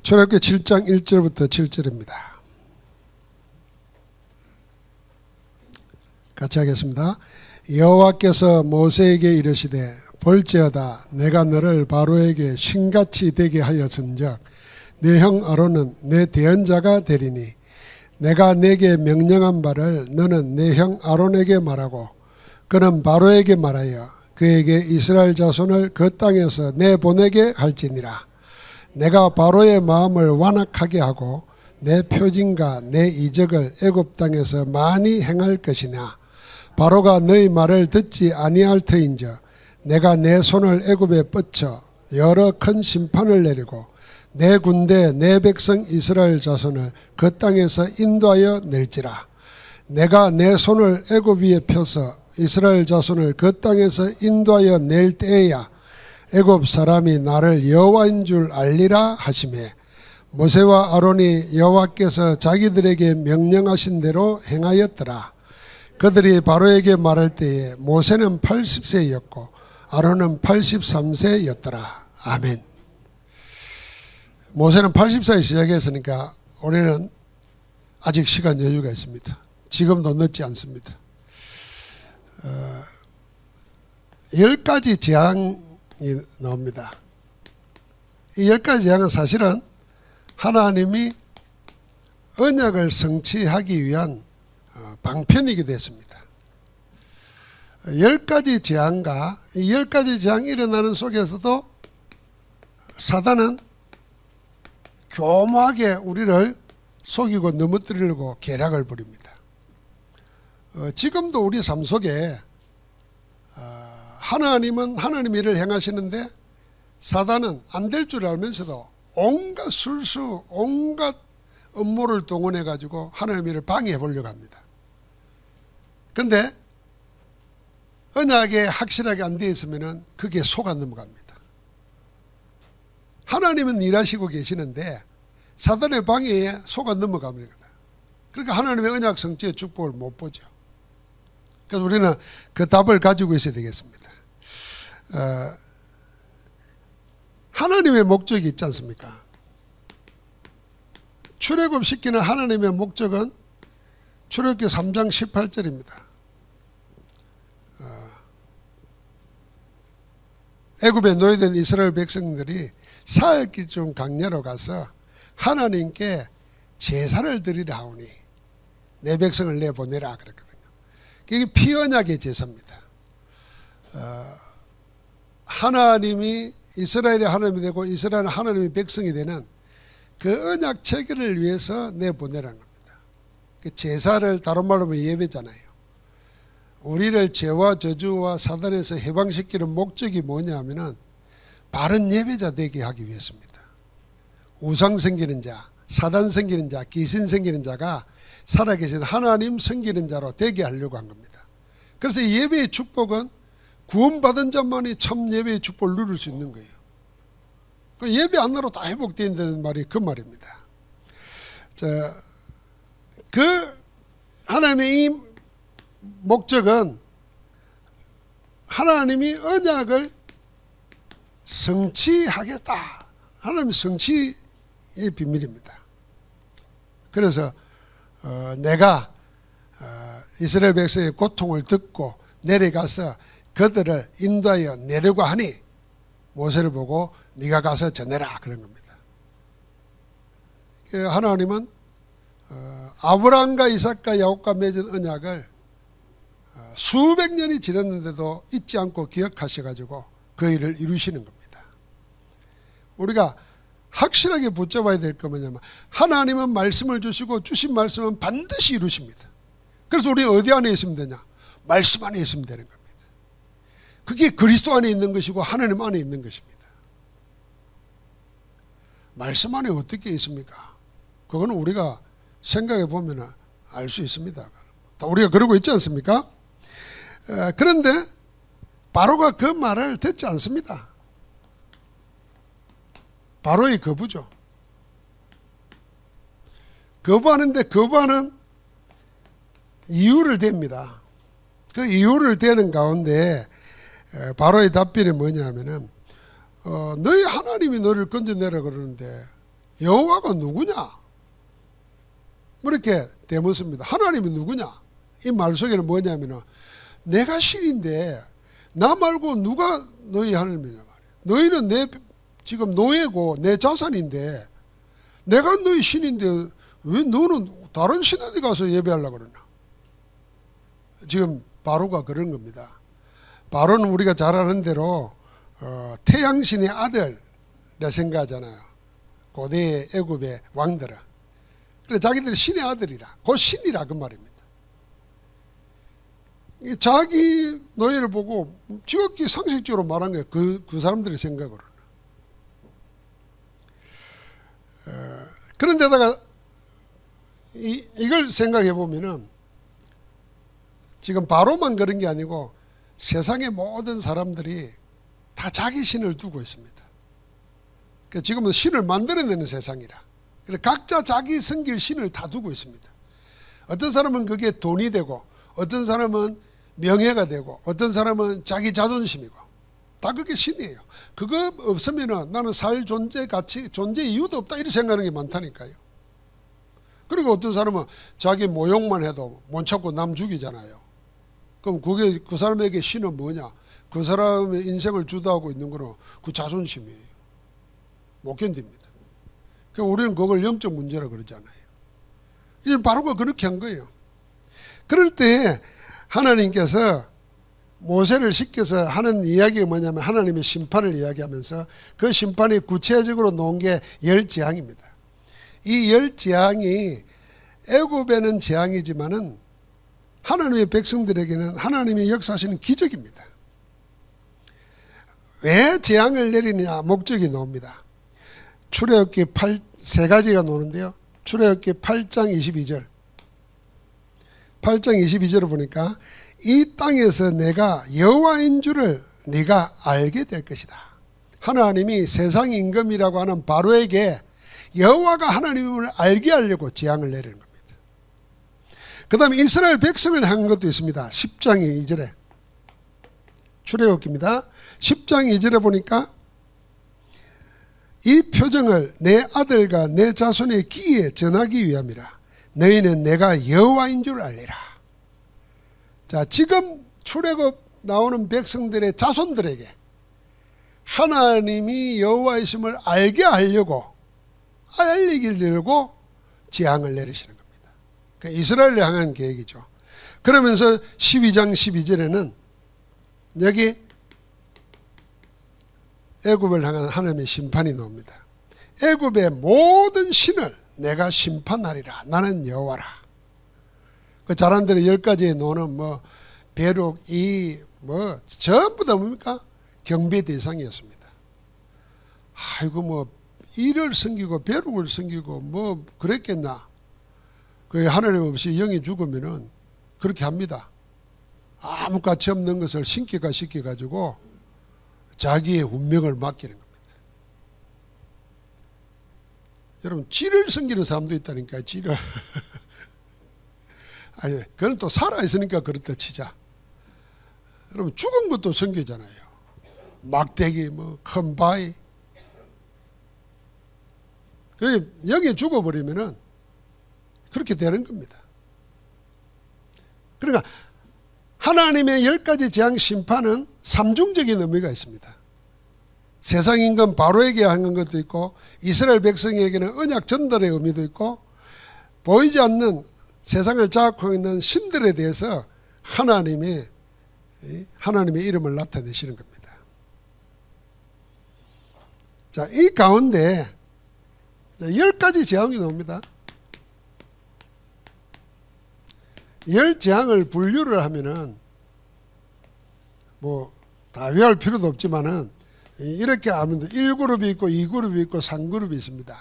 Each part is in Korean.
출애굽기 7장 1절부터 7절입니다. 같이 하겠습니다. 여호와께서 모세에게 이르시되 볼지어다 내가 너를 바로에게 신같이 되게 하였은즉 네 형 아론은 내 대언자가 되리니 내가 내게 명령한 바를 너는 내 형 아론에게 말하고 그는 바로에게 말하여 그에게 이스라엘 자손을 그 땅에서 내보내게 할지니라. 내가 바로의 마음을 완악하게 하고 내 표징과 내 이적을 애굽 땅에서 많이 행할 것이냐. 바로가 너희 말을 듣지 아니할 터인즉 내가 내 손을 애굽에 뻗쳐 여러 큰 심판을 내리고 내 군대 내 백성 이스라엘 자손을 그 땅에서 인도하여 낼지라. 내가 내 손을 애굽 위에 펴서 이스라엘 자손을 그 땅에서 인도하여 낼 때에야 애굽 사람이 나를 여호와인 줄 알리라 하시매 모세와 아론이 여호와께서 자기들에게 명령하신 대로 행하였더라. 그들이 바로에게 말할 때에 모세는 80세였고 아론은 83세였더라. 아멘. 모세는 80세에 시작했으니까 올해는 아직 시간 여유가 있습니다. 지금도 늦지 않습니다. 10가지 재앙이 나옵니다. 이 10가지 재앙은 사실은 하나님이 언약을 성취하기 위한 방편이기도 했습니다. 10가지 재앙과 이 10가지 재앙이 일어나는 속에서도 사단은 교묘하게 우리를 속이고 넘어뜨리려고 계략을 부립니다. 지금도 우리 삶 속에 하나님은 하나님 일을 행하시는데 사단은 안 될 줄 알면서도 온갖 술수 온갖 음모를 동원해 가지고 하나님 일을 방해해 보려고 합니다. 그런데 언약에 확실하게 안 되어 있으면 그게 속아 넘어갑니다. 하나님은 일하시고 계시는데 사단의 방해에 속아 넘어갑니다. 그러니까 하나님의 언약 성취의 축복을 못 보죠. 그래서 우리는 그 답을 가지고 있어야 되겠습니다. 하나님의 목적이 있지 않습니까? 출애굽시키는 하나님의 목적은 출애굽기 3장 18절입니다. 애굽에 노예된 이스라엘 백성들이 사흘 중 광야로 가서 하나님께 제사를 드리라 하오니 내 백성을 내보내라 그랬거든요. 이게 피언약의 제사입니다. 하나님이 이스라엘의 하나님이 되고 이스라엘은 하나님의 백성이 되는 그 언약 체계를 위해서 내보내라는 겁니다. 제사를 다른 말로 하면 예배잖아요. 우리를 죄와 저주와 사단에서 해방시키는 목적이 뭐냐 하면은 바른 예배자 되게 하기 위해서입니다. 우상 섬기는 자, 사단 섬기는 자, 귀신 섬기는 자가 살아계신 하나님 섬기는 자로 되게 하려고 한 겁니다. 그래서 예배의 축복은 구원받은 자만이 참 예배의 축복을 누릴 수 있는 거예요. 그 예배 하나로 다 회복된다는 말이 그 말입니다. 그 하나님의 이 목적은 하나님이 언약을 성취하겠다. 하나님의 성취의 비밀입니다. 그래서 내가 이스라엘 백성의 고통을 듣고 내려가서 그들을 인도하여 내려고 하니 모세를 보고 네가 가서 전해라 그런 겁니다. 하나님은 아브라함과 이삭과 야곱과 맺은 언약을 수백 년이 지났는데도 잊지 않고 기억하셔가지고 그 일을 이루시는 겁니다. 우리가 확실하게 붙잡아야 될 거 뭐냐면 하나님은 말씀을 주시고 주신 말씀은 반드시 이루십니다. 그래서 우리 어디 안에 있으면 되냐? 말씀 안에 있으면 되는 겁니다. 그게 그리스도 안에 있는 것이고 하나님 안에 있는 것입니다. 말씀 안에 어떻게 있습니까? 그거는 우리가 생각해 보면 알 수 있습니다. 우리가 그러고 있지 않습니까? 그런데 바로가 그 말을 듣지 않습니다. 바로의 거부죠. 거부하는데 거부하는 이유를 댑니다. 그 이유를 대는 가운데 바로의 답변이 뭐냐면은 너희 하나님이 너를 건져내라 그러는데 여호와가 누구냐? 이렇게 대묻습니다. 하나님이 누구냐? 이 말 속에는 뭐냐면은 내가 신인데 나 말고 누가 너희 하나님이냐 말이야. 너희는 내 지금 노예고 내 자산인데 내가 너희 신인데 왜 너는 다른 신한테 가서 예배하려고 그러나? 지금 바로가 그런 겁니다. 바로는 우리가 잘 아는 대로 태양신의 아들이라 생각하잖아요. 고대의 애굽의 왕들은. 그래 자기들이 신의 아들이라. 그 신이라 그 말입니다. 자기 노예를 보고 지극히 상식적으로 말한 거예요. 그 사람들의 생각으로는. 그런데다가 이걸 생각해 보면은 지금 바로만 그런 게 아니고 세상의 모든 사람들이 다 자기 신을 두고 있습니다. 지금은 신을 만들어내는 세상이라. 그래서 각자 자기 섬길 신을 다 두고 있습니다. 어떤 사람은 그게 돈이 되고 어떤 사람은 명예가 되고 어떤 사람은 자기 자존심이고 다 그게 신이에요. 그거 없으면 나는 살 존재 가치, 존재 이유도 없다 이렇게 생각하는 게 많다니까요. 그리고 어떤 사람은 자기 모욕만 해도 못 참고 남 죽이잖아요. 그럼 그게 그 사람에게 신은 뭐냐? 그 사람의 인생을 주도하고 있는 거는 그 자존심이에요. 못 견딥니다. 그러니까 우리는 그걸 영적 문제라 그러잖아요. 이제 바로가 그렇게 한 거예요. 그럴 때 하나님께서 모세를 시켜서 하는 이야기가 뭐냐면 하나님의 심판을 이야기하면서 그 심판이 구체적으로 놓은 게 10재앙입니다. 이 10재앙이 애굽에는 재앙이지만은 하나님의 백성들에게는 하나님의 역사하시는 기적입니다. 왜 재앙을 내리느냐 목적이 나옵니다. 출애굽기 3가지가 나오는데요. 출애굽기 8장 22절. 8장 22절을 보니까 이 땅에서 내가 여호와인 줄을 네가 알게 될 것이다. 하나님이 세상 임금이라고 하는 바로에게 여호와가 하나님을 알게 하려고 재앙을 내리는 겁니다. 그 다음에 이스라엘 백성을 향한 것도 있습니다. 10장 2절에 출애굽기입니다. 10장 2절에 보니까 이 표정을 내 아들과 내 자손의 귀에 전하기 위함이라. 너희는 내가 여호와인 줄 알리라. 자, 지금 출애굽 나오는 백성들의 자손들에게 하나님이 여호와이심을 알게 하려고 알리기려고 재앙을 내리시는 겁니다. 그러니까 이스라엘을 향한 계획이죠. 그러면서 12장 12절에는 여기 애굽을 향한 하나님의 심판이 나옵니다. 애굽의 모든 신을 내가 심판하리라. 나는 여호와라. 그 잘한 대로 10가지의 노는 뭐 벼룩, 이, 뭐 전부 다 뭡니까? 경배 대상이었습니다. 아이고 뭐 이를 섬기고 벼룩을 섬기고 뭐 그랬겠나. 그 하나님 없이 영이 죽으면은 그렇게 합니다. 아무 가치 없는 것을 신기가 시켜가지고 자기의 운명을 맡기는 겁니다. 여러분 쥐를 섬기는 사람도 있다니까요. 쥐를. 아니, 그건 또 살아있으니까 그렇다 치자. 여러분 죽은 것도 섬기잖아요. 막대기, 뭐 큰 바위. 영이 죽어버리면은 그렇게 되는 겁니다. 그러니까 하나님의 10가지 재앙 심판은 삼중적인 의미가 있습니다. 세상 임금 바로에게 하는 것도 있고 이스라엘 백성에게는 언약 전달의 의미도 있고 보이지 않는 세상을 장악하고 있는 신들에 대해서 하나님의 이름을 나타내시는 겁니다. 자, 이 가운데 10가지 재앙이 나옵니다. 10재앙을 분류를 하면은 뭐 다 외울 필요도 없지만은 이렇게 하면 1그룹이 있고 2그룹이 있고 3그룹이 있습니다.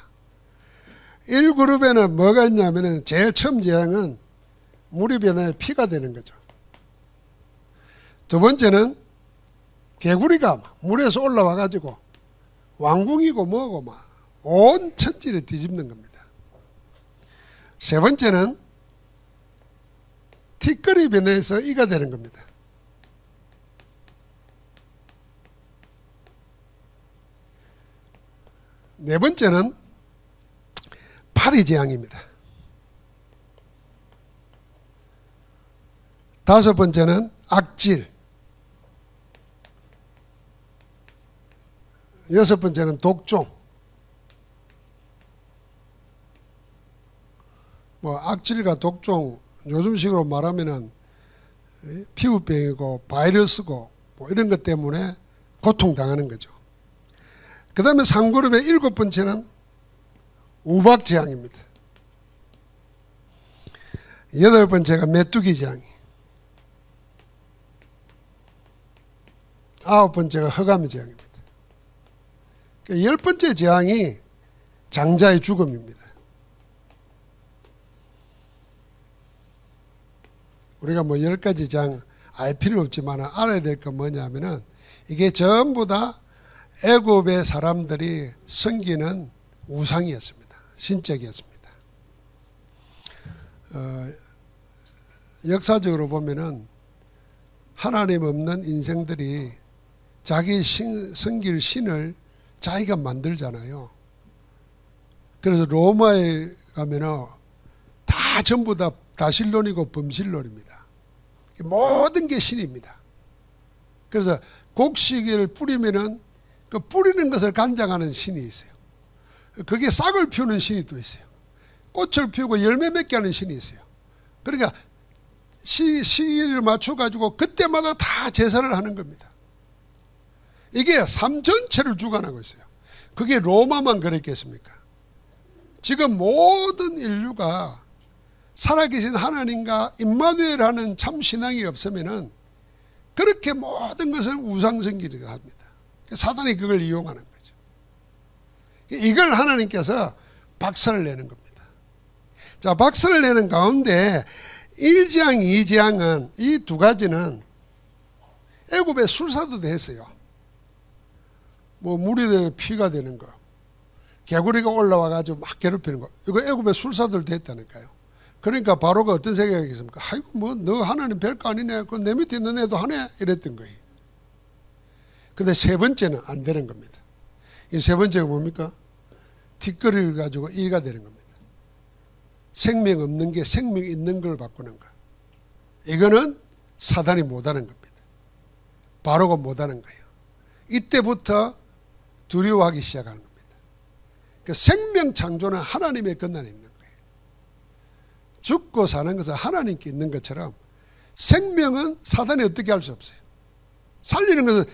1그룹에는 뭐가 있냐면은 제일 처음 재앙은 물이 변해 피가 되는 거죠. 두 번째는 개구리가 물에서 올라와 가지고 왕궁이고 뭐고 막 온 천지를 뒤집는 겁니다. 세 번째는 티끌이 변해서 이가 되는 겁니다. 네 번째는 파리 재앙입니다. 다섯 번째는 악질. 여섯 번째는 독종. 악질과 독종, 요즘식으로 말하면은 피부병이고 바이러스고 이런 것 때문에 고통당하는 거죠. 그 다음에 상그룹의 일곱 번째는 우박재앙입니다. 여덟 번째가 메뚜기 재앙이. 아홉 번째가 흑암 재앙입니다. 열 번째 재앙이 장자의 죽음입니다. 우리가 10가지 재앙 알 필요 없지만 알아야 될 건 뭐냐면은 이게 전부 다 애굽의 사람들이 섬기는 우상이었습니다. 신적이었습니다. 역사적으로 보면은 하나님 없는 인생들이 자기 섬길 신을 자기가 만들잖아요. 그래서 로마에 가면은 다 전부 다 다실론이고 범실론입니다. 모든 게 신입니다. 그래서 곡식을 뿌리면은 그 뿌리는 것을 간장하는 신이 있어요. 그게 싹을 피우는 신이 또 있어요. 꽃을 피우고 열매 맺게 하는 신이 있어요. 그러니까 시기를 맞춰가지고 그때마다 다 제사를 하는 겁니다. 이게 삶 전체를 주관하고 있어요. 그게 로마만 그랬겠습니까? 지금 모든 인류가 살아계신 하나님과 임마누엘하는 참 신앙이 없으면은 그렇게 모든 것을 우상숭배를 합니다. 사단이 그걸 이용하는 거죠. 이걸 하나님께서 박살을 내는 겁니다. 자, 박살을 내는 가운데 1재앙, 2재앙은 이 두 가지는 애굽의 술사도 했어요. 물이 피가 되는 거, 개구리가 올라와 가지고 막 괴롭히는 거, 이거 애굽의 술사들도 했다니까요. 그러니까 바로가 어떤 생각이 있습니까? 아이고 너 하나님 별거 아니네. 그 내 밑에 있는 애도 하네. 이랬던 거예요. 근데 세 번째는 안 되는 겁니다. 이 세 번째가 뭡니까? 뒷거리를 가지고 일가 되는 겁니다. 생명 없는 게 생명 있는 걸 바꾸는 거. 이거는 사단이 못하는 겁니다. 바로가 못하는 거예요. 이때부터 두려워하기 시작하는 겁니다. 그 생명 창조는 하나님의 권한에 있는 거예요. 죽고 사는 것은 하나님께 있는 것처럼 생명은 사단이 어떻게 할 수 없어요. 살리는 것은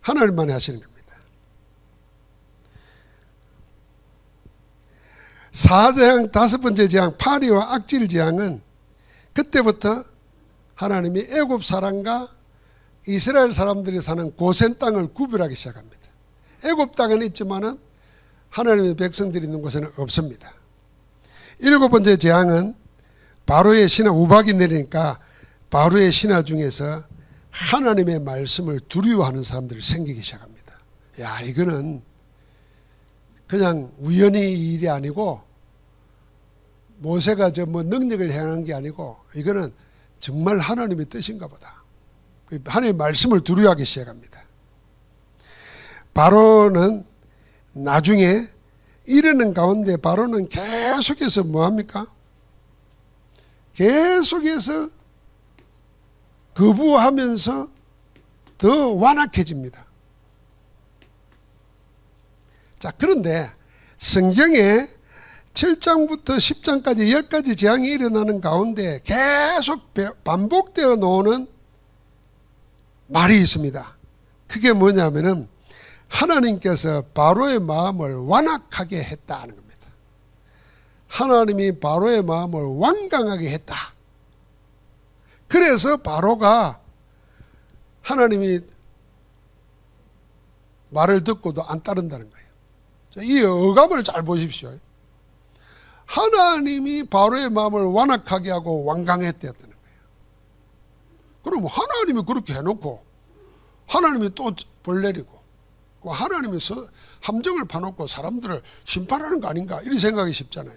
하나님만이 하시는 겁니다. 4재앙, 다섯 번째 재앙, 파리와 악질 재앙은 그때부터 하나님이 애굽 사람과 이스라엘 사람들이 사는 고센 땅을 구별하기 시작합니다. 애굽 땅은 있지만은 하나님의 백성들이 있는 곳에는 없습니다. 일곱 번째 재앙은 바로의 신하, 우박이 내리니까 바로의 신하 중에서 하나님의 말씀을 두려워하는 사람들이 생기기 시작합니다. 야, 이거는 그냥 우연히 일이 아니고 모세가 능력을 행한 게 아니고 이거는 정말 하나님의 뜻인가 보다. 하나님의 말씀을 두려워하기 시작합니다. 바로는 나중에 이르는 가운데 바로는 계속해서 뭐합니까? 계속해서 거부하면서 더 완악해집니다. 자, 그런데 성경에 7장부터 10장까지 10가지 재앙이 일어나는 가운데 계속 반복되어 나오는 말이 있습니다. 그게 뭐냐면은 하나님께서 바로의 마음을 완악하게 했다는 겁니다. 하나님이 바로의 마음을 완강하게 했다. 그래서 바로가 하나님이 말을 듣고도 안 따른다는 거예요. 이 어감을 잘 보십시오. 하나님이 바로의 마음을 완악하게 하고 완강했다는 거예요. 그럼 하나님이 그렇게 해놓고 하나님이 또 벌 내리고 하나님이 함정을 파놓고 사람들을 심판하는 거 아닌가 이런 생각이 쉽잖아요.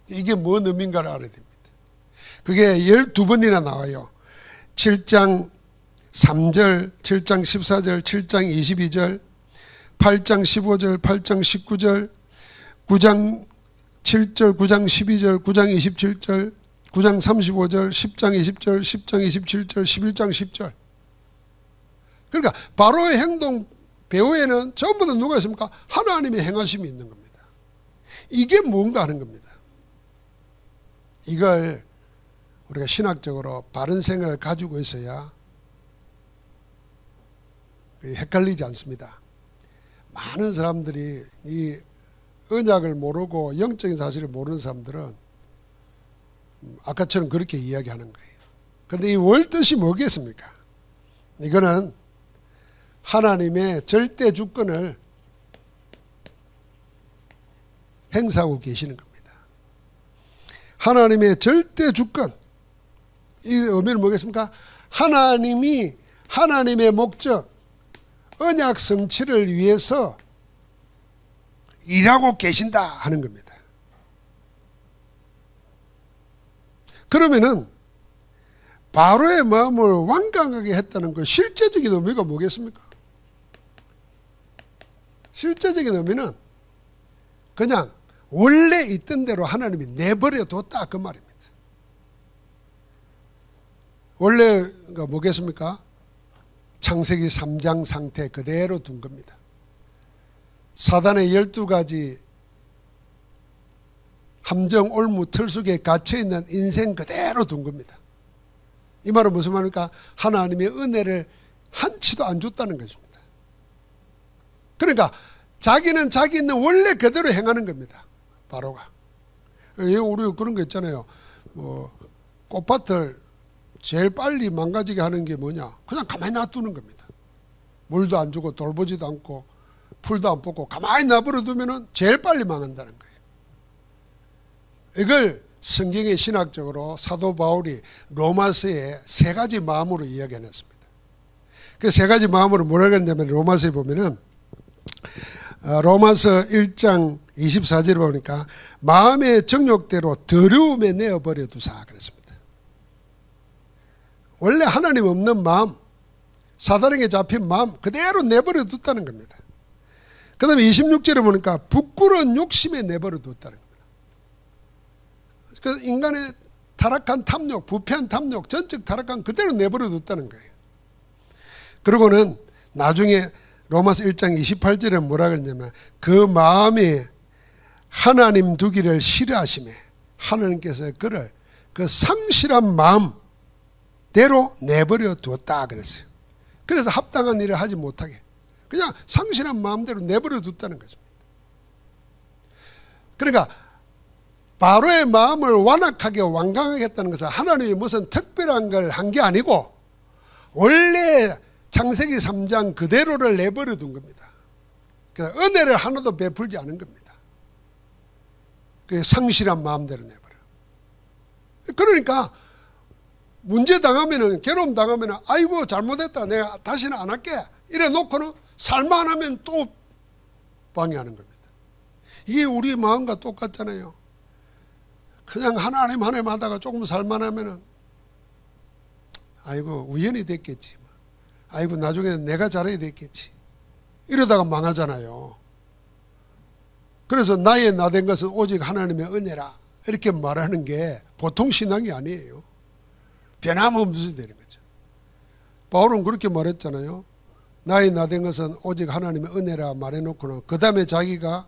이게 뭔 의미인가를 알아야 됩니다. 그게 12번이나 나와요. 7장 3절, 7장 14절, 7장 22절, 8장 15절, 8장 19절, 9장 7절, 9장 12절, 9장 27절, 9장 35절, 10장 20절, 10장 27절, 11장 10절. 그러니까 바로의 행동 배후에는 전부 다 누가 있습니까? 하나님의 행하심이 있는 겁니다. 이게 뭔가 하는 겁니다. 이걸 우리가 신학적으로 바른 생각을 가지고 있어야 헷갈리지 않습니다. 많은 사람들이 이 언약을 모르고 영적인 사실을 모르는 사람들은 아까처럼 그렇게 이야기하는 거예요. 그런데 이 월뜻이 뭐겠습니까? 이거는 하나님의 절대 주권을 행사하고 계시는 겁니다. 하나님의 절대 주권, 이 의미는 뭐겠습니까? 하나님이 하나님의 목적, 언약 성취를 위해서 일하고 계신다 하는 겁니다. 그러면은 바로의 마음을 완강하게 했다는 그 실제적인 의미가 뭐겠습니까? 실제적인 의미는 그냥 원래 있던 대로 하나님이 내버려 뒀다 그 말입니다. 원래가 뭐겠습니까? 창세기 3장 상태 그대로 둔 겁니다. 사단의 12가지 함정 올무 틀 속에 갇혀있는 인생 그대로 둔 겁니다. 이 말은 무슨 말입니까? 하나님의 은혜를 한치도 안 줬다는 것입니다. 그러니까 자기는 자기 있는 원래 그대로 행하는 겁니다. 바로가. 우리가 그런 거 있잖아요. 꽃밭을 제일 빨리 망가지게 하는 게 뭐냐? 그냥 가만히 놔두는 겁니다. 물도 안 주고 돌보지도 않고 풀도 안 뽑고 가만히 놔버려 두면은 제일 빨리 망한다는 거예요. 이걸 성경의 신학적으로 사도 바울이 로마서에 세 가지 마음으로 이야기해놨습니다. 그 세 가지 마음으로 뭐라고 했냐면 로마서에 보면은 로마서 1장 24절에 보니까 마음의 정욕대로 더러움에 내어버려 두사 그랬습니다. 원래 하나님 없는 마음, 사단에게 잡힌 마음 그대로 내버려 뒀다는 겁니다. 그 다음에 26절에 보니까 부끄러운 욕심에 내버려 뒀다는 겁니다. 그 인간의 타락한 탐욕, 부패한 탐욕, 전적 타락한 그대로 내버려 뒀다는 거예요. 그리고는 나중에 로마서 1장 28절에 뭐라 그러냐면 그 마음에 하나님 두기를 싫어하심에 하나님께서 그를 그 상실한 마음대로 내버려 두었다 그랬어요. 그래서 합당한 일을 하지 못하게 그냥 상실한 마음대로 내버려 뒀다는 거죠. 그러니까 바로의 마음을 완악하게 완강하게 했다는 것은 하나님이 무슨 특별한 걸 한 게 아니고 원래 창세기 3장 그대로를 내버려 둔 겁니다. 그러니까 은혜를 하나도 베풀지 않은 겁니다. 그 상실한 마음대로 내버려. 그러니까 문제 당하면은 괴로움 당하면은 아이고 잘못했다 내가 다시는 안 할게 이래 놓고는 살만 하면 또 방해하는 겁니다. 이게 우리 마음과 똑같잖아요. 그냥 하나님 하다가 조금 살만 하면은 아이고 우연히 됐겠지. 아이고 나중에 내가 잘해야 됐겠지. 이러다가 망하잖아요. 그래서 나의 나된 것은 오직 하나님의 은혜라 이렇게 말하는 게 보통 신앙이 아니에요. 변함없이 되는 거죠. 바울은 그렇게 말했잖아요. 나의 나된 것은 오직 하나님의 은혜라 말해놓고는 그 다음에 자기가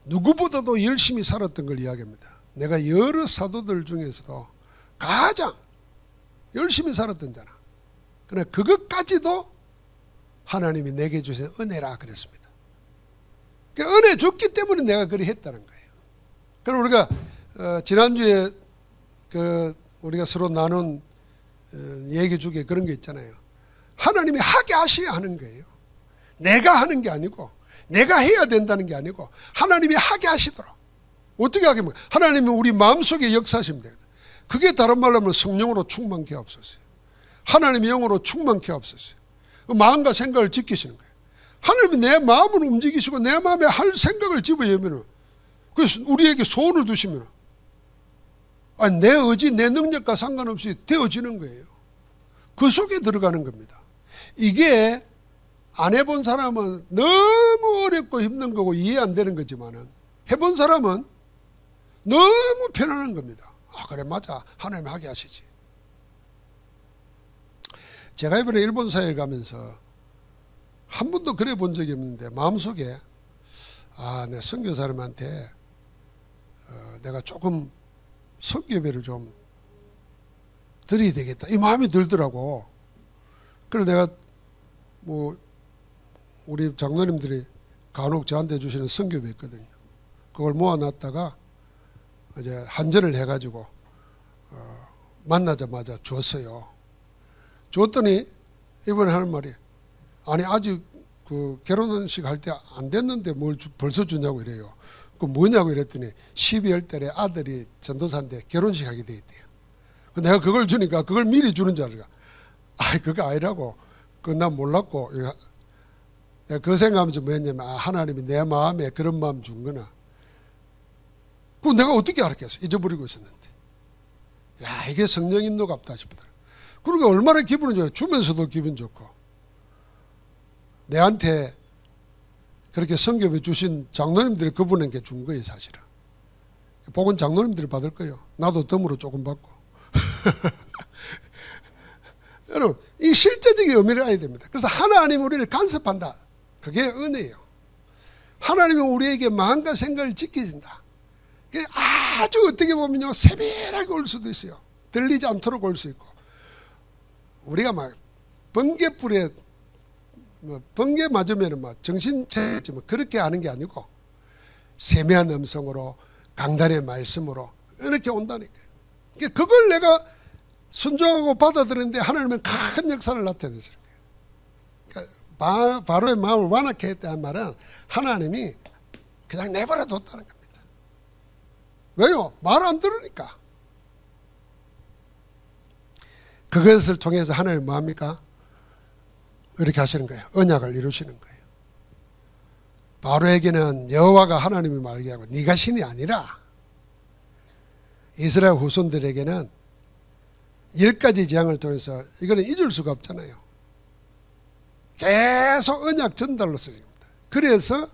누구보다도 열심히 살았던 걸 이야기합니다. 내가 여러 사도들 중에서도 가장 열심히 살았던 자나. 그러나 그것까지도 하나님이 내게 주신 은혜라 그랬습니다. 그러니까 은혜 줬기 때문에 내가 그리 했다는 거예요. 그럼 우리가 지난주에 우리가 서로 나눈 얘기 중에 그런 게 있잖아요. 하나님이 하게 하셔야 하는 거예요. 내가 하는 게 아니고 내가 해야 된다는 게 아니고 하나님이 하게 하시도록. 어떻게 하게 하면 하나님은 우리 마음속에 역사하시면 되거든요. 그게 다른 말로 하면 성령으로 충만케 하옵소서. 하나님의 영으로 충만케 하옵소서. 그 마음과 생각을 지키시는 거예요. 하나님이 내 마음을 움직이시고 내 마음에 할 생각을 집어넣으면 그래서 우리에게 소원을 두시면 내 의지 내 능력과 상관없이 되어지는 거예요. 그 속에 들어가는 겁니다. 이게 안 해본 사람은 너무 어렵고 힘든 거고 이해 안 되는 거지만은 해본 사람은 너무 편안한 겁니다. 아, 그래, 맞아. 하나님이 하게 하시지. 제가 이번에 일본 사회를 가면서 한 번도 그래 본 적이 없는데 마음속에 내 선교사님한테 내가 조금 선교비를 좀 드려야 되겠다 이 마음이 들더라고. 그래서 내가 우리 장로님들이 간혹 저한테 주시는 선교비 있거든요. 그걸 모아놨다가 이제 한전을 해가지고 만나자마자 줬어요. 줬더니 이번에 하는 말이, 아니 아직 그 결혼식 할 때 안 됐는데 뭘 벌써 주냐고 이래요. 그 뭐냐고 이랬더니 12월 달에 아들이 전도사인데 결혼식 하게 돼 있대요. 내가 그걸 주니까 그걸 미리 주는 줄 알아. 그거 아니라고. 그건 난 몰랐고. 내가 그 생각하면서 뭐 했냐면, 하나님이 내 마음에 그런 마음 준 거나. 그거 내가 어떻게 알았겠어? 잊어버리고 있었는데. 야, 이게 성령 인도갑다 싶더라. 그러니까 얼마나 기분이 좋아요. 주면서도 기분 좋고. 내한테 그렇게 성교비 주신 장로님들이 그분에게 준 거예요, 사실은. 복은 장로님들이 받을 거예요. 나도 덤으로 조금 받고. 여러분, 이 실제적인 의미를 알아야 됩니다. 그래서 하나님 우리를 간섭한다. 그게 은혜예요. 하나님은 우리에게 마음과 생각을 지켜준다. 그게 아주 어떻게 보면요, 세밀하게 올 수도 있어요. 들리지 않도록 올 수 있고. 우리가 막 번개불에 번개 맞으면 막 정신 차리지만 그렇게 하는 게 아니고 세미한 음성으로 강단의 말씀으로 이렇게 온다니까요. 그걸 내가 순종하고 받아들였는데 하나님은 큰 역사를 나타내시는 거예요. 그러니까 바로의 마음을 완악케 했다는 말은 하나님이 그냥 내버려 뒀다는 겁니다. 왜요? 말 안 들으니까. 그것을 통해서 하나님은 뭐합니까? 이렇게 하시는 거예요. 언약을 이루시는 거예요. 바로에게는 여호와가 하나님이 말게 하고 네가 신이 아니라, 이스라엘 후손들에게는 10가지 재앙을 통해서, 이거는 잊을 수가 없잖아요. 계속 언약 전달로 쓰입니다. 그래서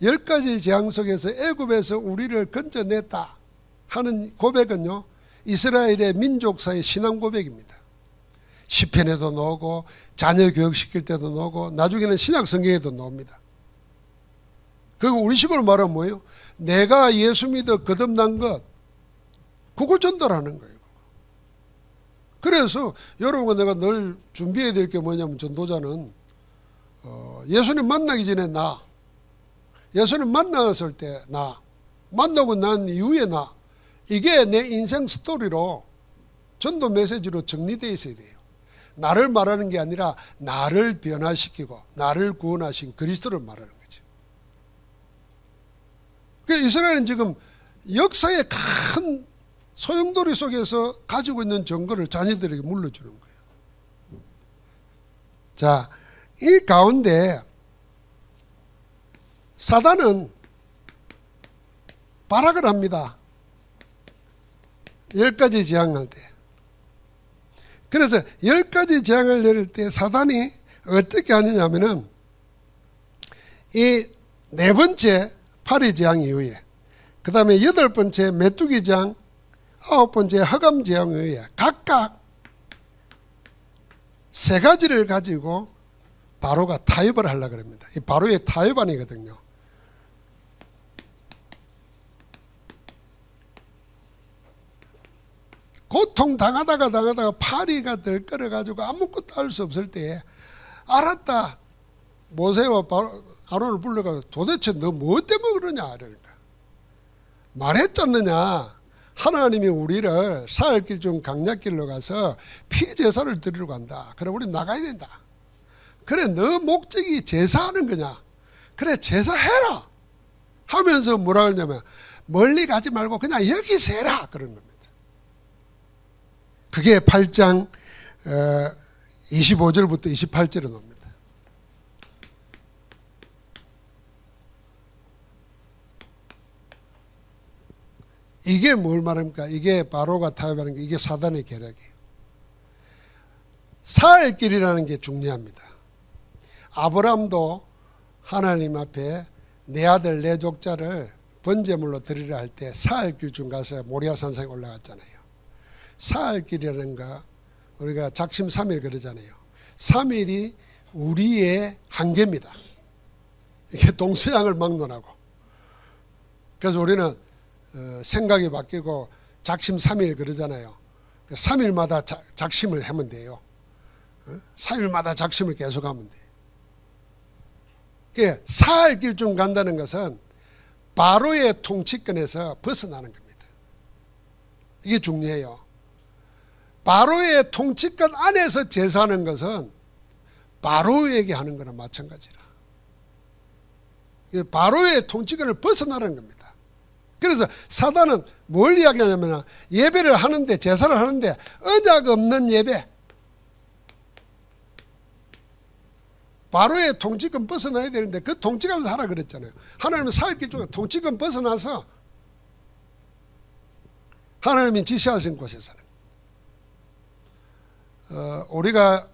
10가지 재앙 속에서 애굽에서 우리를 건져냈다 하는 고백은요, 이스라엘의 민족사의 신앙 고백입니다. 시편에도 나오고 자녀 교육시킬 때도 나오고 나중에는 신약 성경에도 나옵니다. 그리고 우리식으로 말하면 뭐예요? 내가 예수 믿어 거듭난 것, 그걸 전달하는 거예요. 그래서 여러분과 내가 늘 준비해야 될 게 뭐냐면, 전도자는 예수님 만나기 전에 나, 예수님 만났을 때 나, 만나고 난 이후에 나, 이게 내 인생 스토리로 전도 메시지로 정리되어 있어야 돼요. 나를 말하는 게 아니라 나를 변화시키고 나를 구원하신 그리스도를 말하는 거죠. 그러니까 이스라엘은 지금 역사의 큰 소용돌이 속에서 가지고 있는 증거를 자녀들에게 물려주는 거예요. 자, 이 가운데 사단은 발악을 합니다. 10가지 재앙할 때. 그래서 10가지 재앙을 내릴 때 사단이 어떻게 하느냐면은, 이 4번째 파리 재앙 이후에, 그 다음에 8번째 메뚜기 재앙, 9번째 흑암 재앙 이후에 각각 3가지를 가지고 바로가 타협을 하려고 합니다. 이 바로의 타협안이거든요. 고통 당하다가 파리가 들끓어가지고 아무것도 할 수 없을 때에, 알았다, 모세와 아론을 불러가지고 도대체 너 뭐 때문에 그러냐 그러니까, 말했잖느냐, 하나님이 우리를 사흘길 중 강약길로 가서 피제사를 드리러 간다. 그래 우리 나가야 된다. 그래 너 목적이 제사하는 거냐, 그래 제사해라 하면서 뭐라 그러냐면, 멀리 가지 말고 그냥 여기서 해라 그런 겁니다. 그게 8장 25절부터 28절에 나옵니다. 이게 뭘 말합니까? 이게 바로가 타협하는 게, 이게 사단의 계략이에요. 사흘길이라는 게 중요합니다. 아브라함도 하나님 앞에 내 아들 내 족자를 번제물로 드리려 할 때 사흘길쯤 가서 모리아산상에 올라갔잖아요. 사흘길이라는 거 우리가 작심 3일 그러잖아요. 3일이 우리의 한계입니다. 이게 동서양을 막론하고. 그래서 우리는 생각이 바뀌고 작심 3일 그러잖아요. 3일마다 작심을 하면 돼요. 3일마다 작심을 계속하면 돼요. 그러니까 사흘길쯤 간다는 것은 바로의 통치권에서 벗어나는 겁니다. 이게 중요해요. 바로의 통치권 안에서 제사하는 것은 바로에게 하는 거나 마찬가지라. 바로의 통치권을 벗어나는 겁니다. 그래서 사단은 뭘 이야기하냐면 예배를 하는데 제사를 하는데 언약 없는 예배, 바로의 통치권 벗어나야 되는데 그 통치권에서 하라 그랬잖아요. 하나님은 사흘길 중에 통치권 벗어나서 하나님이 지시하신 곳에서는 우리가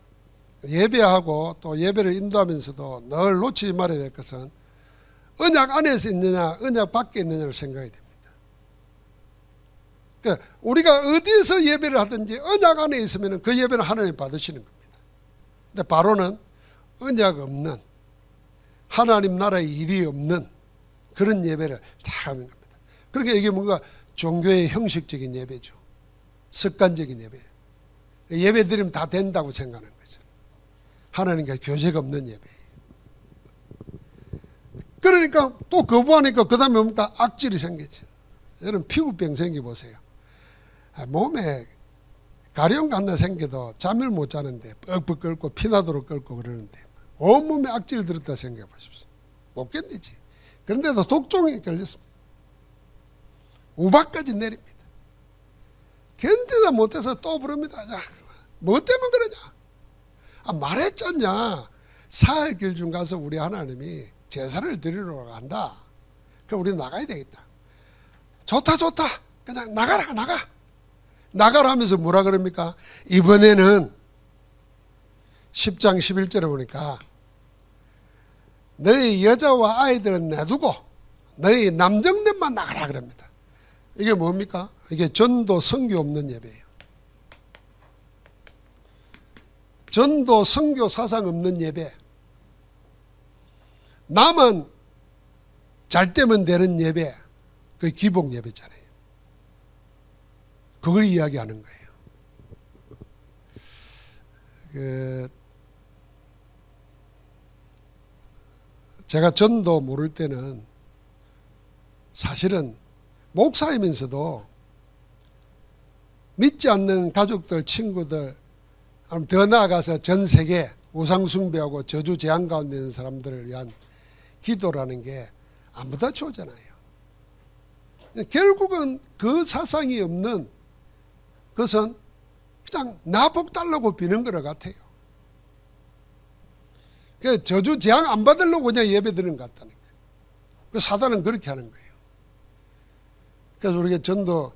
예배하고 또 예배를 인도하면서도 늘 놓치지 말아야 될 것은 언약 안에서 있느냐 언약 밖에 있느냐를 생각해야 됩니다. 그러니까 우리가 어디서 예배를 하든지 언약 안에 있으면 그 예배는 하나님 받으시는 겁니다. 근데 바로는 언약 없는 하나님 나라의 일이 없는 그런 예배를 다 하는 겁니다. 그러니까 이게 뭔가 종교의 형식적인 예배죠. 습관적인 예배. 예배 드리면 다 된다고 생각하는 거죠. 하나님과 교제가 없는 예배예요. 그러니까 또 거부하니까 그 다음에 뭡니까? 악질이 생기죠. 여러분 피부병 생겨보세요. 몸에 가려운 거 하나 생겨도 잠을 못 자는데 뻑뻑 끓고 피나도록 끓고 그러는데 온몸에 악질 들었다 생각해 보십시오. 못 견디지. 그런데도 독종에 걸렸습니다. 우박까지 내립니다. 견디다 못해서 또 부릅니다. 야, 뭐 때문에 그러냐? 말했잖냐. 사흘길 중 가서 우리 하나님이 제사를 드리러 간다. 그럼 우리 나가야 되겠다. 좋다. 그냥 나가라. 나가라 하면서 뭐라 그럽니까? 이번에는 10장 11절에 보니까 너희 여자와 아이들은 내두고 너희 남정들만 나가라 그럽니다. 이게 뭡니까? 이게 전도 선교 없는 예배예요. 전도 선교 사상 없는 예배. 나만 잘 되면 되는 예배. 그게 기복 예배잖아요. 그걸 이야기하는 거예요. 제가 전도 모를 때는 사실은 목사이면서도 믿지 않는 가족들, 친구들, 더 나아가서 전 세계 우상숭배하고 저주 재앙 가운데 있는 사람들을 위한 기도라는 게 안 부딪혀오잖아요. 결국은 그 사상이 없는 그것은 그냥 나 복 달라고 비는 것 같아요. 그 저주 재앙 안 받으려고 그냥 예배 드리는 것 같다니까. 그 사단은 그렇게 하는 거예요. 그래서 우리가 전도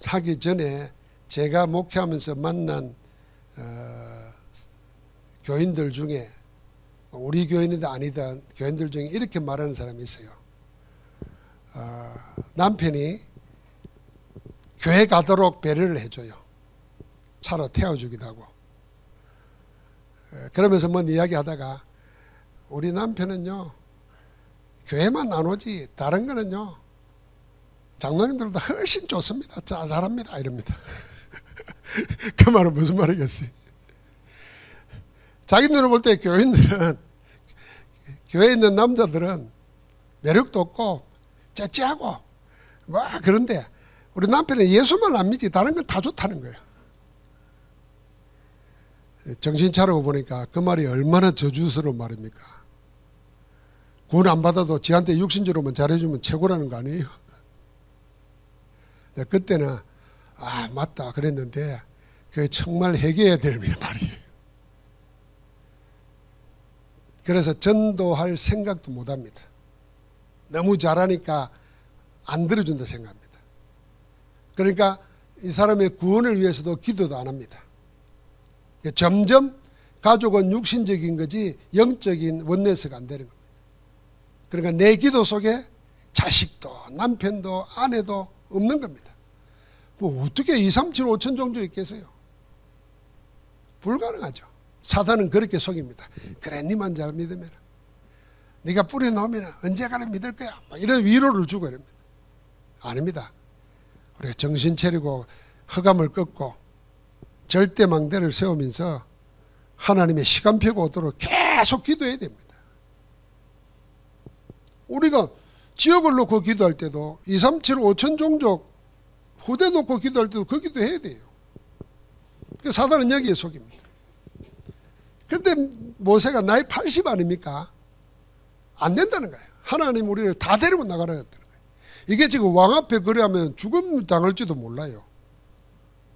하기 전에 제가 목회하면서 만난 교인들 중에 우리 교인이든 아니든 교인들 중에 이렇게 말하는 사람이 있어요. 남편이 교회 가도록 배려를 해줘요. 차로 태워주기도 하고. 그러면서 뭔 이야기하다가 우리 남편은요 교회만 안 오지 다른 거는요 장로님들보다 훨씬 좋습니다. 잘합니다 이럽니다. 그 말은 무슨 말이겠어요? 자기 눈으로 볼 때 교인들은 교회에 있는 남자들은 매력도 없고 째째하고 뭐 그런데 우리 남편은 예수만 안 믿지 다른 건 다 좋다는 거예요. 정신 차리고 보니까 그 말이 얼마나 저주스러운 말입니까? 구원 안 받아도 지한테 육신적으로만 잘해주면 최고라는 거 아니에요? 그때는 맞다 그랬는데 그게 정말 회개해야 될 말이에요. 그래서 전도할 생각도 못합니다. 너무 잘하니까 안 들어준다 생각합니다. 그러니까 이 사람의 구원을 위해서도 기도도 안 합니다. 점점 가족은 육신적인 거지 영적인 원내스가 안 되는 겁니다. 그러니까 내 기도 속에 자식도 남편도 아내도 없는 겁니다. 뭐 어떻게 2, 3, 7, 5천 종족 있겠어요? 불가능하죠. 사단은 그렇게 속입니다. 그래, 니만 잘 믿으면 네가 뿌려놓으면 언제가나 믿을 거야, 이런 위로를 주고 이럽니다. 아닙니다. 우리가 정신 차리고 허감을 꺾고 절대망대를 세우면서 하나님의 시간표가 오도록 계속 기도해야 됩니다. 우리가 지역을 놓고 기도할 때도 2, 3, 7, 5천 종족 후대 놓고 기도할 때도 그 기도해야 돼요. 사단은 여기에 속입니다. 그런데 모세가 나이 80 아닙니까? 안 된다는 거예요. 하나님 우리를 다 데리고 나가라는 거예요. 이게 지금 왕 앞에 그래하면 죽음 당할지도 몰라요.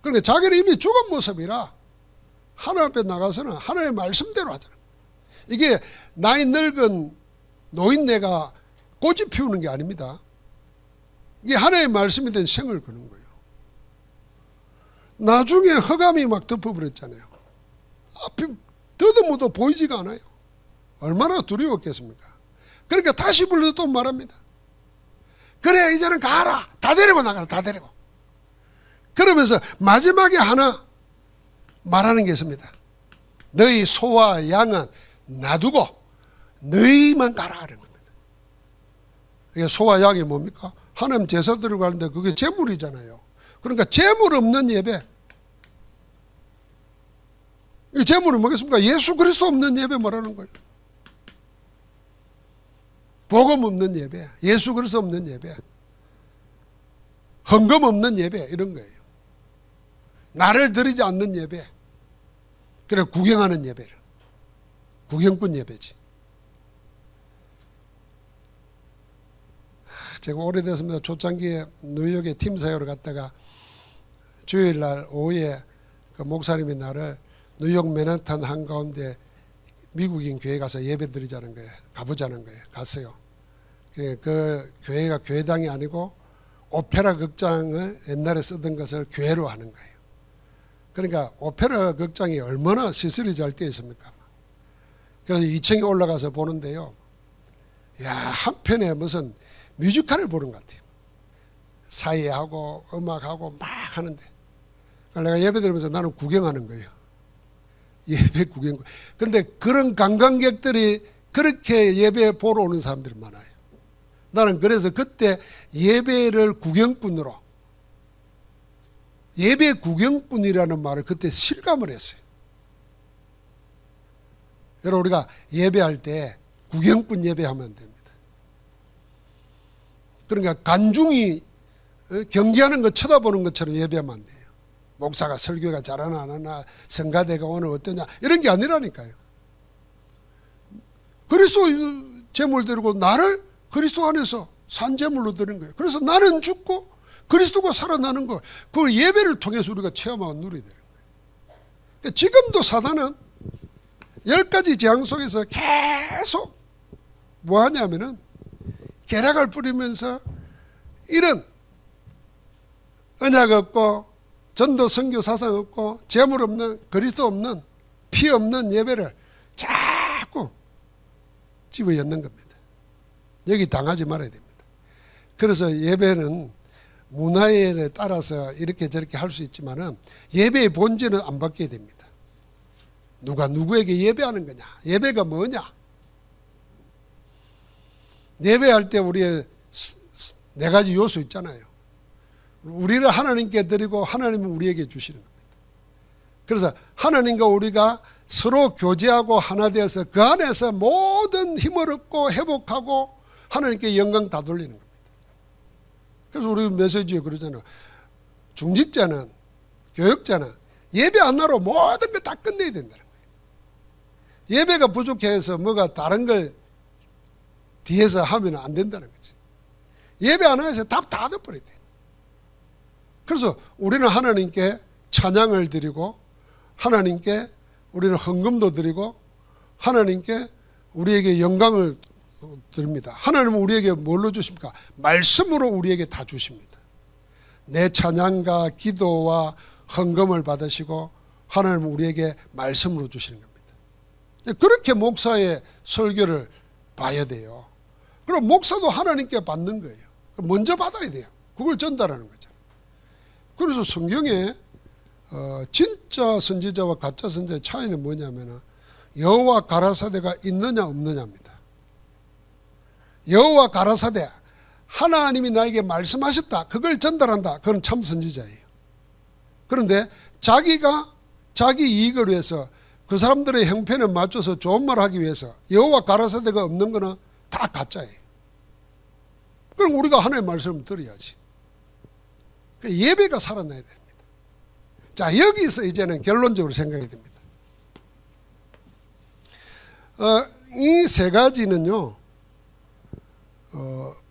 그러니까 자기는 이미 죽은 모습이라 하나님 앞에 나가서는 하나님의 말씀대로 하잖아요. 이게 나이 늙은 노인네가 꽃이 피우는 게 아닙니다. 이게 하나님의 말씀이 된 생을 거는 거예요. 나중에 흑암이 막 덮어버렸잖아요. 앞이 더듬어도 보이지가 않아요. 얼마나 두려웠겠습니까? 그러니까 다시 불러서 또 말합니다. 그래, 이제는 가라. 다 데리고 나가라. 다 데리고. 그러면서 마지막에 하나 말하는 게 있습니다. 너희 소와 양은 놔두고 너희만 가라 하는 겁니다. 이게 소와 양이 뭡니까? 하나님 제사 드리고 가는데 그게 제물이잖아요. 그러니까 제물 없는 예배. 이 제물은 뭐겠습니까? 예수 그리스도 없는 예배 뭐라는 거예요? 복음 없는 예배, 예수 그리스도 없는 예배, 헌금 없는 예배, 이런 거예요. 나를 드리지 않는 예배. 그래, 구경하는 예배를. 구경꾼 예배지. 제가 오래됐습니다. 초창기에 뉴욕에 팀 사역을 갔다가 주일날 오후에 그 목사님이 나를 뉴욕 맨하탄 한가운데 미국인 교회 가서 예배 드리자는 거예요. 가보자는 거예요. 갔어요. 그 교회가 교회당이 아니고 오페라 극장을 옛날에 쓰던 것을 교회로 하는 거예요. 그러니까 오페라 극장이 얼마나 시설이 잘 되어 있습니까? 그래서 2층에 올라가서 보는데요. 야, 한편에 무슨 뮤지컬을 보는 것 같아요. 사회하고 음악하고 막 하는데. 내가 예배 드리면서 나는 구경하는 거예요. 예배 구경. 그런데 그런 관광객들이 그렇게 예배 보러 오는 사람들이 많아요. 나는 그래서 그때 예배를 구경꾼으로, 예배 구경꾼이라는 말을 그때 실감을 했어요. 여러분, 우리가 예배할 때 구경꾼 예배하면 됩니다. 그러니까 간중이 경기하는 거 쳐다보는 것처럼 예배하면 안 돼요. 목사가 설교가 잘하나 안 하나, 성가대가 오늘 어떠냐, 이런 게 아니라니까요. 그리스도 제물 드리고 나를 그리스도 안에서 산 제물로 드리는 거예요. 그래서 나는 죽고 그리스도가 살아나는 거, 그 예배를 통해서 우리가 체험하고 누려야 되는 거예요. 그러니까 지금도 사단은 10가지 재앙 속에서 계속 뭐 하냐면은 계략을 뿌리면서 이런 언약 없고 전도 선교 사상 없고 재물 없는, 그리스도 없는, 피 없는 예배를 자꾸 집어넣는 겁니다. 여기 당하지 말아야 됩니다. 그래서 예배는 문화에 따라서 이렇게 저렇게 할 수 있지만은 예배의 본질은 안 바뀌어야 됩니다. 누가 누구에게 예배하는 거냐? 예배가 뭐냐? 예배할 때 우리의 4가지 요소 있잖아요. 우리를 하나님께 드리고 하나님은 우리에게 주시는 겁니다. 그래서 하나님과 우리가 서로 교제하고 하나 되어서 그 안에서 모든 힘을 얻고 회복하고 하나님께 영광 다 돌리는 겁니다. 그래서 우리 메시지에 그러잖아요. 중직자는, 교역자는 예배 하나로 모든 걸 다 끝내야 된다는 거예요. 예배가 부족해서 뭐가 다른 걸 뒤에서 하면 안 된다는 거지. 예배 하나에서 답 다 얻어버려야 돼요. 그래서 우리는 하나님께 찬양을 드리고 하나님께 우리는 헌금도 드리고 하나님께 우리에게 영광을 드립니다. 하나님은 우리에게 뭘로 주십니까? 말씀으로 우리에게 다 주십니다. 내 찬양과 기도와 헌금을 받으시고 하나님은 우리에게 말씀으로 주시는 겁니다. 그렇게 목사의 설교를 봐야 돼요. 그럼 목사도 하나님께 받는 거예요. 먼저 받아야 돼요. 그걸 전달하는 거죠. 그래서 성경에 진짜 선지자와 가짜 선지자의 차이는 뭐냐면 여호와 가라사대가 있느냐 없느냐입니다. 여호와 가라사대, 하나님이 나에게 말씀하셨다, 그걸 전달한다, 그건 참 선지자예요. 그런데 자기가 자기 이익을 위해서 그 사람들의 형편에 맞춰서 좋은 말을 하기 위해서 여호와 가라사대가 없는 거는 다 가짜예요. 그럼 우리가 하나님의 말씀을 들어야지. 예배가 살아나야 됩니다. 자, 여기서 이제는 결론적으로 생각이 됩니다. 이 세 가지는요,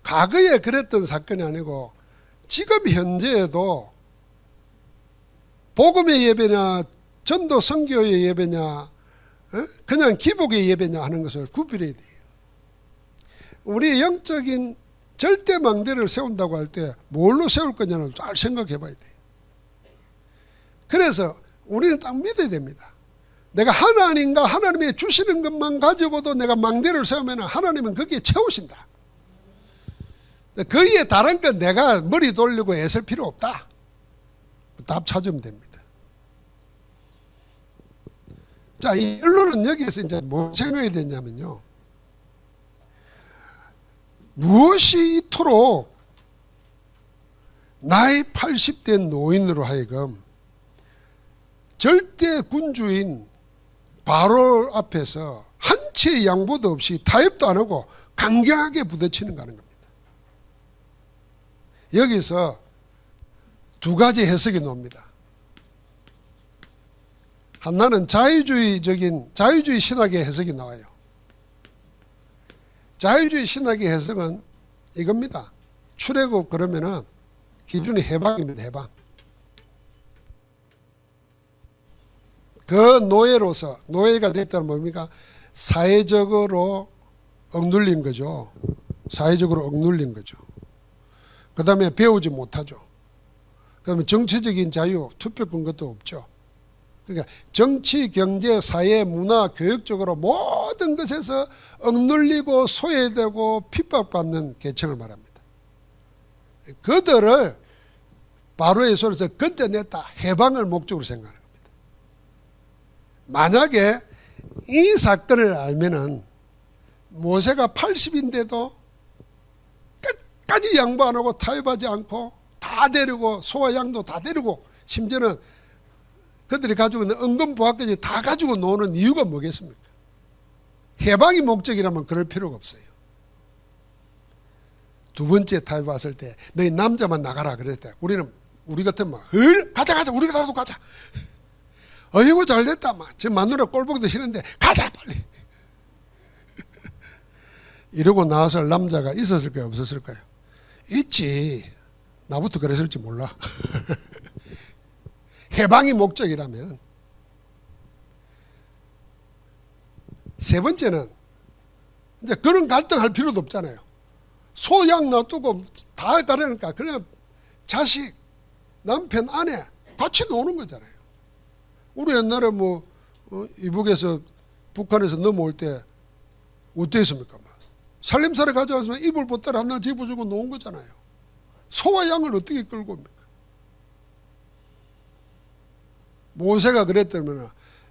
과거에 그랬던 사건이 아니고 지금 현재에도 복음의 예배냐 전도 선교의 예배냐 그냥 기복의 예배냐 하는 것을 구별해야 돼요. 우리의 영적인 절대 망대를 세운다고 할 때 뭘로 세울 거냐는 잘 생각해 봐야 돼요. 그래서 우리는 딱 믿어야 됩니다. 내가 하나님과 하나님이 주시는 것만 가지고도 내가 망대를 세우면 하나님은 거기에 채우신다. 거기에 다른 건 내가 머리 돌리고 애쓸 필요 없다. 답 찾으면 됩니다. 자, 이 결론은 여기에서 이제 뭐 생각이 됐냐면요, 무엇이 이토록 나이 80대 노인으로 하여금 절대 군주인 바로 앞에서 한 채의 양보도 없이 타협도 안 하고 강경하게 부딪히는가 하는 겁니다. 여기서 두 가지 해석이 나옵니다. 하나는 자유주의 신학의 해석이 나와요. 자유주의 신학의 해석은 이겁니다. 출애굽 그러면은 기준이 해방입니다. 해방. 그 노예로서, 노예가 됐다는 뭡니까? 사회적으로 억눌린 거죠. 사회적으로 억눌린 거죠. 그 다음에 배우지 못하죠. 그 다음에 정치적인 자유, 투표권 것도 없죠. 그러니까 정치, 경제, 사회, 문화, 교육적으로 모든 것에서 억눌리고 소외되고 핍박받는 계층을 말합니다. 그들을 바로의 손에서 건져냈다, 해방을 목적으로 생각하는 겁니다. 만약에 이 사건을 알면은 모세가 80인데도 끝까지 양보 안 하고 타협하지 않고 다 데리고, 소와 양도 다 데리고, 심지어는 그들이 가지고 있는 은금보화까지 다 가지고 노는 이유가 뭐겠습니까? 해방이 목적이라면 그럴 필요가 없어요. 두 번째 타협 왔을 때 너희 남자만 나가라 그랬을 때 우리 같으면 막 가자 우리라도 가자. 어이구 잘됐다, 막 지금 마누라 꼴보기도 싫은데 가자 빨리. 이러고 나설 남자가 있었을까요, 없었을까요? 있지. 나부터 그랬을지 몰라. 해방이 목적이라면. 세 번째는 이제 그런 갈등할 필요도 없잖아요. 소, 양 놔두고 다 다르니까 그냥 자식, 남편, 아내 같이 노는 거잖아요. 우리 옛날에 이북에서 북한에서 넘어올 때 어땠습니까? 살림살이 가져와서 이불 보따리 하나 집어주고 놓은 거잖아요. 소와 양을 어떻게 끌고 옵니까? 모세가 그랬다면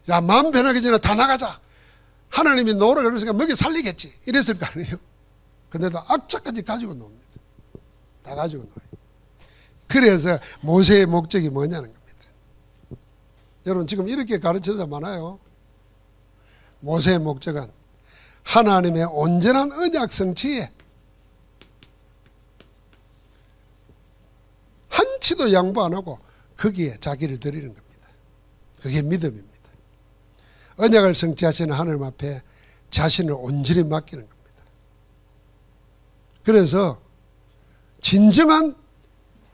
야, 마음 변하기 전에 다 나가자. 하나님이 노라 그러니까 먹여 살리겠지. 이랬을 거 아니에요. 근데도 악착까지 가지고 놉니다. 다 가지고 놓아요. 그래서 모세의 목적이 뭐냐는 겁니다. 여러분 지금 이렇게 가르쳐져 많아요. 모세의 목적은 하나님의 온전한 언약 성취에 한치도 양보 안 하고 거기에 자기를 드리는 겁니다. 그게 믿음입니다. 언약을 성취하시는 하나님 앞에 자신을 온전히 맡기는 겁니다. 그래서 진정한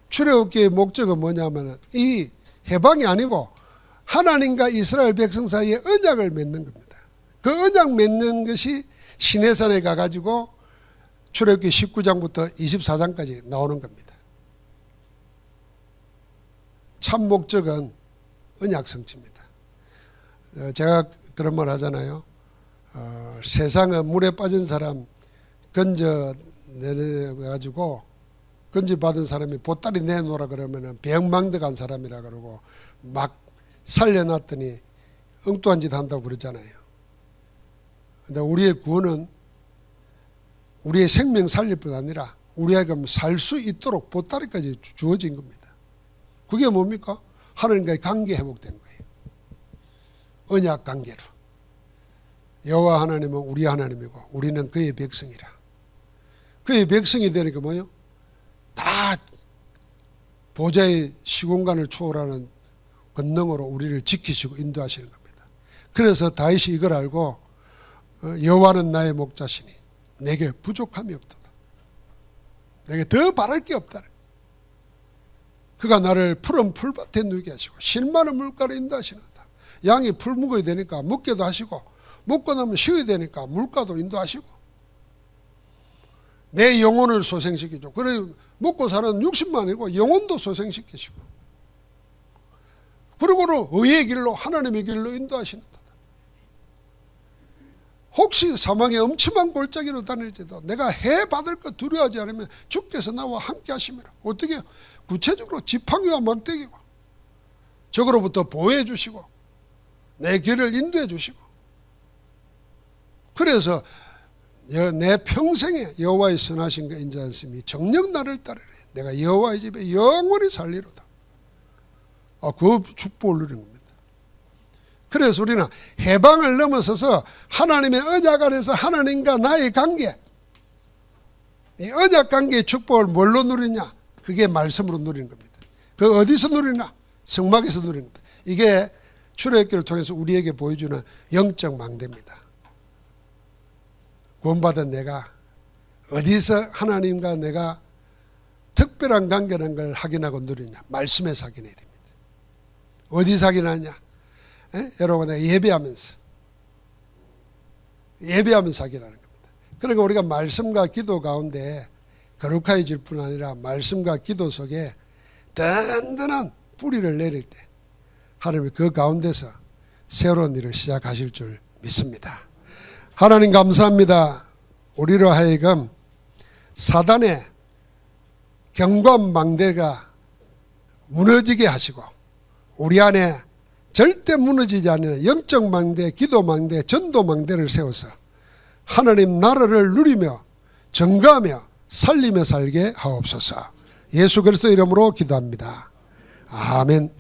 출애굽기의 목적은 뭐냐면 이 해방이 아니고 하나님과 이스라엘 백성 사이에 언약을 맺는 겁니다. 그 언약 맺는 것이 시내산에 가가지고 출애굽기 19장부터 24장까지 나오는 겁니다. 참 목적은 언약 성취입니다. 제가 그런 말 하잖아요. 세상은 물에 빠진 사람 건져 내가지고 건져받은 사람이 보따리 내놓으라 그러면은 병망대 간 사람이라 그러고 막 살려놨더니 엉뚱한 짓 한다고 그러잖아요. 근데 우리의 구원은 우리의 생명 살릴 뿐 아니라 우리에게 살 수 있도록 보따리까지 주어진 겁니다. 그게 뭡니까? 하나님과의 관계 회복된 거예요. 언약 관계로. 여호와 하나님은 우리 하나님이고 우리는 그의 백성이라. 그의 백성이 되니까 뭐예요? 다 보좌의 시공간을 초월하는 권능으로 우리를 지키시고 인도하시는 겁니다. 그래서 다윗이 이걸 알고 여호와는 나의 목자시니 내게 부족함이 없도다. 내게 더 바랄 게 없다. 그가 나를 푸른 풀밭에 누게 하시고 실만한 물가로 인도하시는다. 양이 풀 먹어야 되니까 먹게도 하시고 먹고 나면 쉬어야 되니까 물가도 인도하시고 내 영혼을 소생시키죠. 그래 먹고 사는 60만이고 영혼도 소생시키시고 그리고는 의의 길로 하나님의 길로 인도하시는다. 혹시 사망의 엄침한 골짜기로 다닐지도 내가 해 받을 것 두려워하지 않으면 주께서 나와 함께 하심이라. 어떻게 구체적으로 지팡이와 막대기고 적으로부터 보호해 주시고 내 길을 인도해 주시고 그래서 내 평생에 여호와의 선하신 것 인자하심이 정녕 나를 따르래. 내가 여호와의 집에 영원히 살리로다. 그 축복을 누리는 겁니다. 그래서 우리는 해방을 넘어서서 하나님의 언약 안에서 하나님과 나의 관계, 이 언약 관계의 축복을 뭘로 누리냐? 그게 말씀으로 누리는 겁니다. 그 어디서 누리나? 성막에서 누리는 겁니다. 이게 출애굽기를 통해서 우리에게 보여주는 영적 망대입니다. 구원받은 내가 어디서 하나님과 내가 특별한 관계라는 걸 확인하고 누리냐? 말씀에서 확인해야 됩니다. 어디서 확인하냐? 여러분, 내가 예배하면서 확인하는 겁니다. 그러니까 우리가 말씀과 기도 가운데 거룩해질 뿐 아니라 말씀과 기도 속에 든든한 뿌리를 내릴 때 하나님이 그 가운데서 새로운 일을 시작하실 줄 믿습니다. 하나님 감사합니다. 우리로 하여금 사단의 경고한 망대가 무너지게 하시고 우리 안에 절대 무너지지 않는 영적 망대, 기도 망대, 전도 망대를 세워서 하나님 나라를 누리며 증거하며 살리며 살게 하옵소서. 예수 그리스도 이름으로 기도합니다. 아멘.